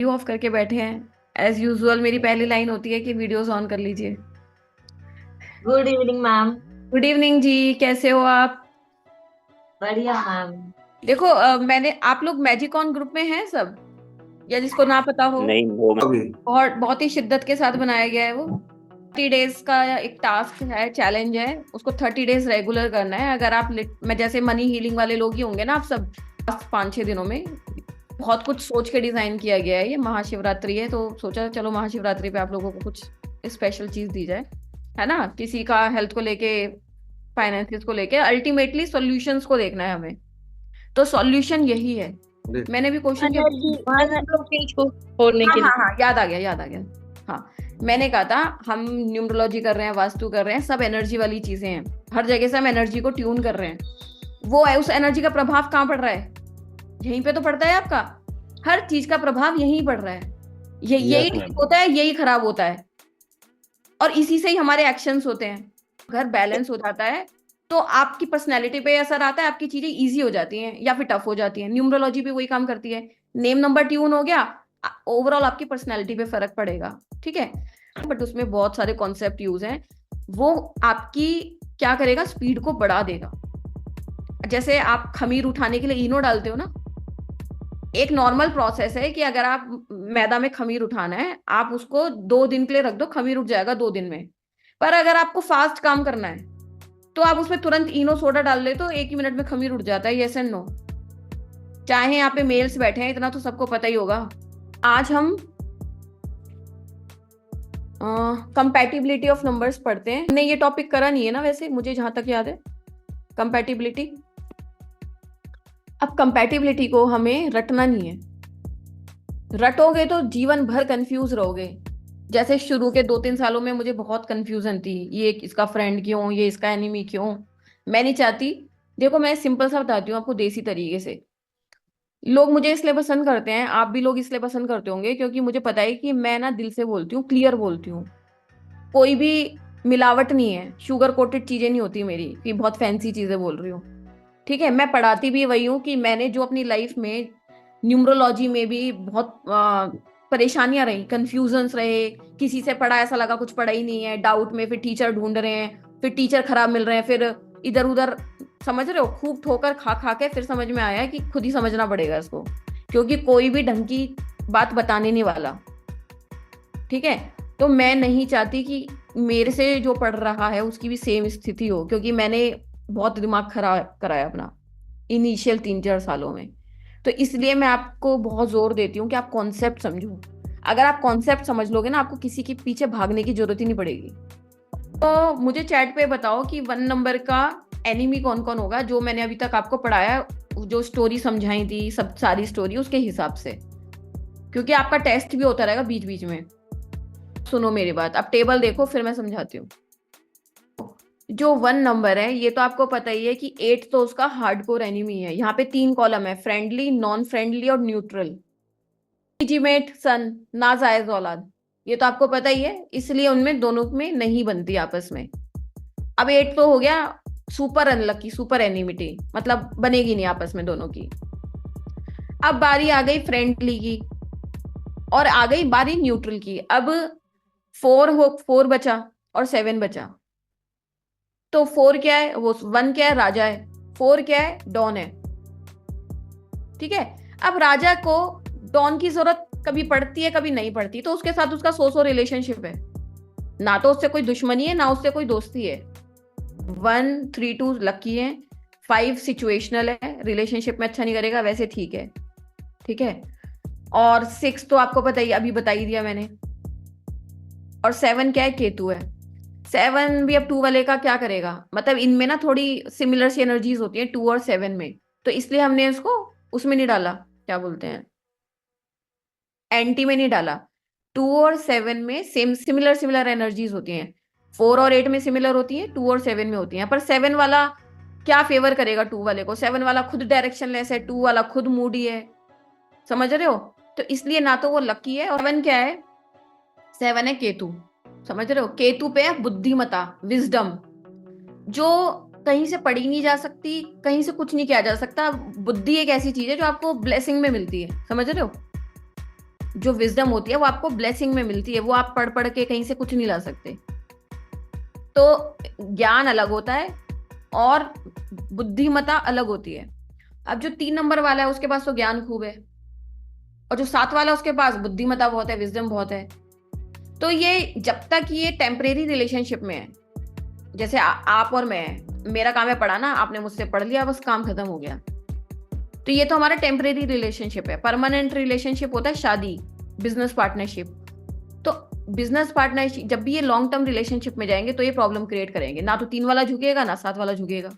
Video of करके बैठे हैं एज यूजुअल। मेरी पहली लाइन होती है कि वीडियोस ऑन कर लीजिए। Good evening ma'am. Good evening जी, कैसे हो आप? बढ़िया मैम। देखो मैंने आप लोग मैजिकॉन ग्रुप में हैं सब, या जिसको ना पता हो। नहीं वो अभी बहुत बहुत ही शिद्दत के साथ बनाया गया है वो। 30 डेज का एक टास्क है, चैलेंज है। उसको 30 डेज रेगुलर करना है। अगर आप मैं जैसे मनी हीलिंग वाले लोग ही होंगे ना आप सब। 5-6 दिनों में बहुत कुछ सोच के डिजाइन किया गया है। ये महाशिवरात्रि है तो सोचा चलो महाशिवरात्रि पे आप लोगों को कुछ स्पेशल चीज दी जाए, है ना। किसी का हेल्थ को लेके, फाइनेंसिस को लेके, अल्टीमेटली सॉल्यूशंस को देखना है हमें। तो सॉल्यूशन यही है। मैंने भी क्वेश्चन के एनर्जी एनर्जी को छोड़ने हाँ के हाँ लिए। हाँ, याद आ गया, याद आ गया। हाँ, मैंने कहा था हम न्यूमरोलॉजी कर रहे हैं, वास्तु कर रहे हैं, सब एनर्जी वाली चीजें हैं। हर जगह से हम एनर्जी को ट्यून कर रहे हैं। वो है, उस एनर्जी का प्रभाव कहाँ पड़ रहा है? यहीं पे तो पड़ता है आपका। हर चीज का प्रभाव यहीं पड़ रहा है। ये यस यही मैम। ठीक होता है, यही खराब होता है, और इसी से ही हमारे एक्शंस होते हैं। अगर बैलेंस हो जाता है तो आपकी पर्सनैलिटी पे असर आता है, आपकी चीजें इजी हो जाती हैं या फिर टफ हो जाती हैं। न्यूमरोलॉजी भी वही काम करती है। नेम नंबर ट्यून हो गया, ओवरऑल आपकी पर्सनैलिटी पे फर्क पड़ेगा। ठीक है, बट उसमें बहुत सारे कॉन्सेप्ट यूज हैं। वो आपकी क्या करेगा, स्पीड को बढ़ा देगा। जैसे आप खमीर उठाने के लिए इनो डालते हो ना, एक नॉर्मल प्रोसेस है कि अगर आप मैदा में खमीर उठाना है, आप उसको 2 दिन के लिए रख दो, खमीर उठ जाएगा 2 दिन में। पर अगर आपको फास्ट काम करना है तो आप उसमें तुरंत इनो सोडा डाल ले तो 1 ही मिनट में खमीर उठ जाता है। Yes and no? चाहे यहाँ पे मेल्स बैठे हैं, इतना तो सबको पता ही होगा। आज हम कंपैटिबिलिटी ऑफ नंबर्स पढ़ते हैं। हमने ये टॉपिक करा नहीं है ना वैसे, मुझे जहां तक याद है, कंपैटिबिलिटी। अब कंपैटिबिलिटी को हमें रटना नहीं है। रटोगे तो जीवन भर कंफ्यूज रहोगे। जैसे शुरू के 2-3 सालों में मुझे बहुत कंफ्यूजन थी, ये इसका फ्रेंड क्यों, ये इसका एनिमी क्यों। मैं नहीं चाहती। देखो मैं सिंपल सा बताती हूँ आपको, देसी तरीके से। लोग मुझे इसलिए पसंद करते हैं, आप भी लोग इसलिए पसंद करते होंगे, क्योंकि मुझे पता है कि मैं ना दिल से बोलती हूँ, क्लियर बोलती हूँ। कोई भी मिलावट नहीं है, शुगर कोटेड चीजें नहीं होती मेरी कि बहुत फैंसी चीजें बोल रही हूँ। ठीक है, मैं पढ़ाती भी वही हूँ कि मैंने जो अपनी लाइफ में न्यूमरोलॉजी में भी बहुत परेशानियां रही, कंफ्यूजन्स रहे। किसी से पढ़ा, ऐसा लगा कुछ पढ़ा ही नहीं है, डाउट में, फिर टीचर ढूंढ रहे हैं, फिर टीचर खराब मिल रहे हैं, फिर इधर उधर, समझ रहे हो, खूब ठोकर खा खा के फिर समझ में आया कि खुद ही समझना पड़ेगा इसको, क्योंकि कोई भी ढंग की बात बताने नहीं वाला। ठीक है, तो मैं नहीं चाहती कि मेरे से जो पढ़ रहा है उसकी भी सेम स्थिति हो, क्योंकि मैंने बहुत दिमाग खराब कराया अपना इनिशियल 3-4 सालों में। तो इसलिए मैं आपको बहुत जोर देती हूँ कि आप कॉन्सेप्ट समझो। अगर आप कॉन्सेप्ट समझ लोगे ना, आपको किसी के पीछे भागने की जरूरत ही नहीं पड़ेगी। तो मुझे चैट पे बताओ कि 1 नंबर का एनिमी कौन कौन होगा, जो मैंने अभी तक आपको पढ़ाया, जो स्टोरी समझाई थी, सब सारी स्टोरी उसके हिसाब से, क्योंकि आपका टेस्ट भी होता रहेगा बीच बीच में। सुनो मेरी बात, अब टेबल देखो फिर मैं समझाती हूँ। जो 1 नंबर है, ये तो आपको पता ही है कि 8 तो उसका हार्डकोर एनिमी है। यहाँ पे 3 कॉलम है, फ्रेंडली, नॉन फ्रेंडली और न्यूट्रल। लीजिमेट सन, नाजायज औलाद, ये तो आपको पता ही है, इसलिए उनमें दोनों में नहीं बनती आपस में। अब 8 तो हो गया सुपर अनलकी, सुपर एनिमिटी, मतलब बनेगी नहीं आपस में दोनों की। अब बारी आ गई फ्रेंडली की, और आ गई बारी न्यूट्रल की। अब 4 बचा और 7 बचा। तो 4 क्या है, वो 1 क्या है, राजा है। 4 क्या है, डॉन है। ठीक है, अब राजा को डॉन की जरूरत कभी पड़ती है कभी नहीं पड़ती, तो उसके साथ उसका सो रिलेशनशिप है। ना तो उससे कोई दुश्मनी है, ना उससे कोई दोस्ती है। 1, 3, 2 लकी है। 5 सिचुएशनल है, रिलेशनशिप में अच्छा नहीं करेगा, वैसे ठीक है। ठीक है, और 6 तो आपको पता ही, अभी बता ही दिया मैंने। और 7 क्या है, केतु है। 7 भी अब 2 वाले का क्या करेगा, मतलब इनमें ना थोड़ी सिमिलर सी एनर्जीज होती है 2 और 7 में, तो इसलिए हमने इसको उसमें नहीं डाला, क्या बोलते हैं, एंटी में नहीं डाला। 2 और 7 में सेम सिमिलर सिमिलर एनर्जीज होती हैं। 4 और 8 में सिमिलर होती है, 2 और 7 में होती हैं। पर 7 वाला क्या फेवर करेगा 2 वाले को? 7 वाला खुद डायरेक्शन लेस है, 2 वाला खुद मूडी है। समझ रहे हो? तो इसलिए ना तो वो लकी है। और 7 क्या है, 7 है केतु। समझ रहे हो? केतु पे है बुद्धिमता, विजडम, जो कहीं से पढ़ी नहीं जा सकती, कहीं से कुछ नहीं किया जा सकता। बुद्धि एक ऐसी चीज है जो आपको ब्लेसिंग में मिलती है। समझ रहे हो? जो विजडम होती है वो आपको ब्लेसिंग में मिलती है, वो आप पढ़ पढ़ के कहीं से कुछ नहीं ला सकते। तो ज्ञान अलग होता है और बुद्धिमता अलग होती है। अब जो 3 नंबर वाला है उसके पास तो ज्ञान खूब है, और जो 7 वाला है उसके पास बुद्धिमता बहुत है, विजडम बहुत है। तो ये जब तक ये टेम्परेरी रिलेशनशिप में है, जैसे आप और मैं हैं, मेरा काम है पढ़ाना, आपने मुझसे पढ़ लिया, बस काम खत्म हो गया। तो ये तो हमारा टेम्परेरी रिलेशनशिप है। परमानेंट रिलेशनशिप होता है शादी, बिजनेस पार्टनरशिप। तो बिजनेस पार्टनरशिप जब भी ये लॉन्ग टर्म रिलेशनशिप में जाएंगे तो ये प्रॉब्लम क्रिएट करेंगे, ना तो 3 वाला झुकेगा ना 7 वाला झुकेगा।